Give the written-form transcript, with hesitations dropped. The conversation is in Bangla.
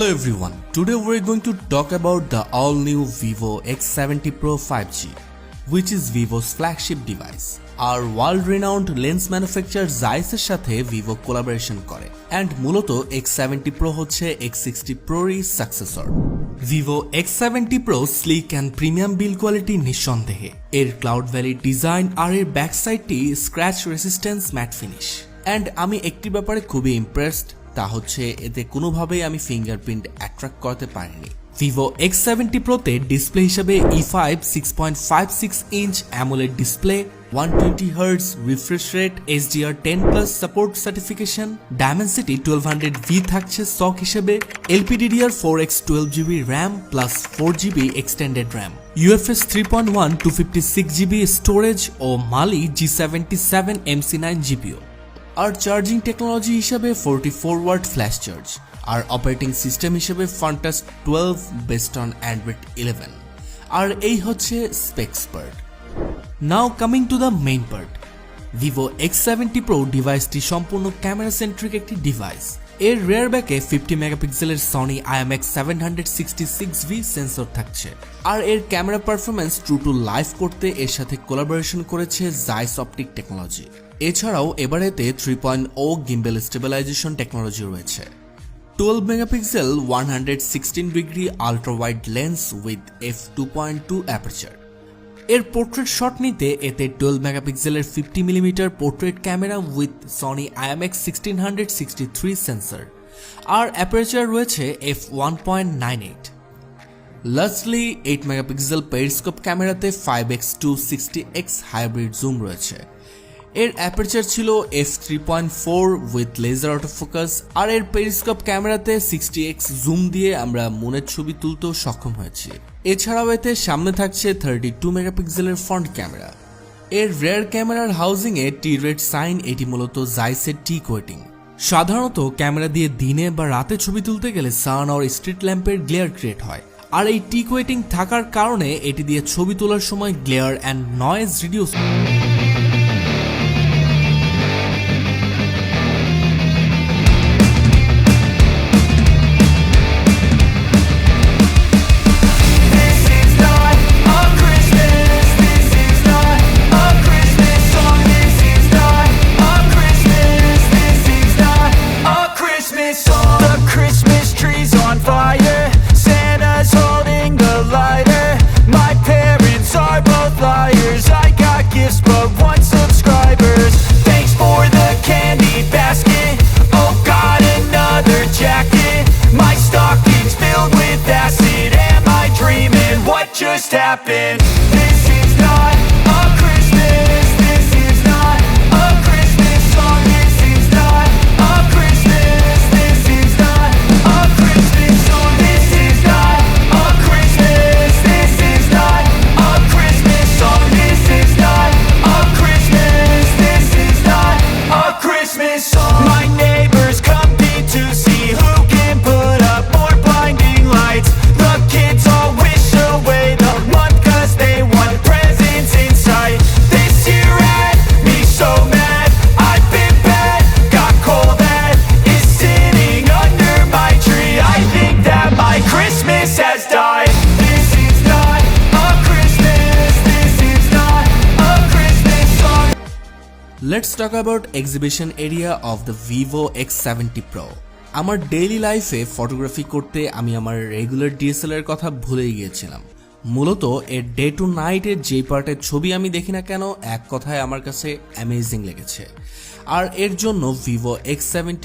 Hello everyone, today we're going to talk about the all-new Vivo X70 Pro 5G, which is Vivo's flagship device. Our world-renowned lens manufacturer Zeiss এর সাথে Vivo collaboration করে and মূলত X70 Pro হচ্ছে X60 Pro'র successor. Vivo X70 Pro sleek and premium build quality নিঃসন্দেহে। এর cloud valley design আর এর backside-টি scratch resistance matte finish. And আমি একটি ব্যাপারে খুবই impressed, তা হচ্ছে এতে কোনোভাবেই আমি ফিঙ্গারপ্রিন্ট অ্যাট্রাক্ট করতে পারিনি। Vivo X70 Pro তে ডিসপ্লে হিসেবে E5 6.56 inch AMOLED display, 120Hz refresh rate, HDR10+ support certification, Dimensity 1200V থাকছে স্টক হিসেবে, LPDDR4X 12GB RAM plus 4GB extended RAM, UFS 3.1 256GB storage ও Mali G77 MC9 GPU। আর চার্জিং টেকনোলজি হিসেবে 44W ফ্ল্যাশ চার্জ, আর অপারেটিং সিস্টেম হিসেবে Fantas 12 বেসড অন Android 11। আর এই হচ্ছে specs part. Now coming to the main part. Vivo X70 Pro ডিভাইসটি সম্পূর্ণ ক্যামেরা সেন্ট্রিক একটি ডিভাইস। এর রিয়ার ব্যাকে 50 মেগাপিক্সেলের Sony IMX766V সেন্সর থাকছে, আর এর camera performance true to life করতে এর সাথে কোলাবোরেশন করেছে Zeiss অপটিক টেকনোলজি। এছাড়াও এবারেতে 3.0 গিম্বেল স্টেবিলাইজেশন টেকনোলজি রয়েছে, 12 megapixel 116 degree ultra wide lens with f2.2 aperture. এর পোর্ট্রেট শট নিতে এতে 12 মেগাপিক্সেলের 50mm portrait camera with Sony IMX1663 sensor, আর অ্যাপারচার রয়েছে f1.98। লাস্টলি 8 মেগাপিক্সেল পেরিস্কোপ ক্যামেরাতে 5x260x হাইব্রিড জুম রয়েছে। এর অ্যাপারচার ছিল f3.4 উইথ লেজার অটোফোকাস, আর এর পেরিস্কোপ ক্যামেরাতে 60x জুম দিয়ে আমরা মনের ছবি তুলতেও সক্ষম হয়েছি। এছাড়াও এতে সামনে থাকছে 32 মেগাপিক্সেলের ফ্রন্ট ক্যামেরা। এর রেয়ার ক্যামেরার হাউজিং এ টি-রেড সাইন, এটি মূলত জাইসের টি কোয়েটিং। সাধারণত ক্যামেরা দিয়ে দিনে বা রাতে ছবি তুলতে গেলে সান আর স্ট্রিট ল্যাম্পের গ্লেয়ার ক্রিয়েট হয়, আর এই টি কোয়েটিং থাকার কারণে এটি দিয়ে ছবি তোলার সময় glare and noise reduce. Just happened. This is not a Christmas. This is not a Christmas song. This is not a Christmas. This is not a Christmas song. This is not a Christmas. This is not a Christmas song. This is not a Christmas. This is not a Christmas song. My neighbors compete to see who can put up more blinding lights. The kids all wish away the month 'cause they want presents in sight. This year had me so mad, I've been bad, got coal that is sitting under my tree. I think that my Christmas has died. This is not a Christmas, this is not a Christmas song. Let's talk about exhibition area of the Vivo X70 Pro. আমার ডেইলি লাইফে ফটোগ্রাফি করতে আমি আমার রেগুলার DSLR এর কথা ভুলে গিয়েছিলাম। মূলত এর ডে টু নাইট এর যে পার্টের ছবি আমি দেখি না কেন, এক কথায় আমার কাছে অ্যামেজিং লেগেছে। আর এর জন্য Vivo X70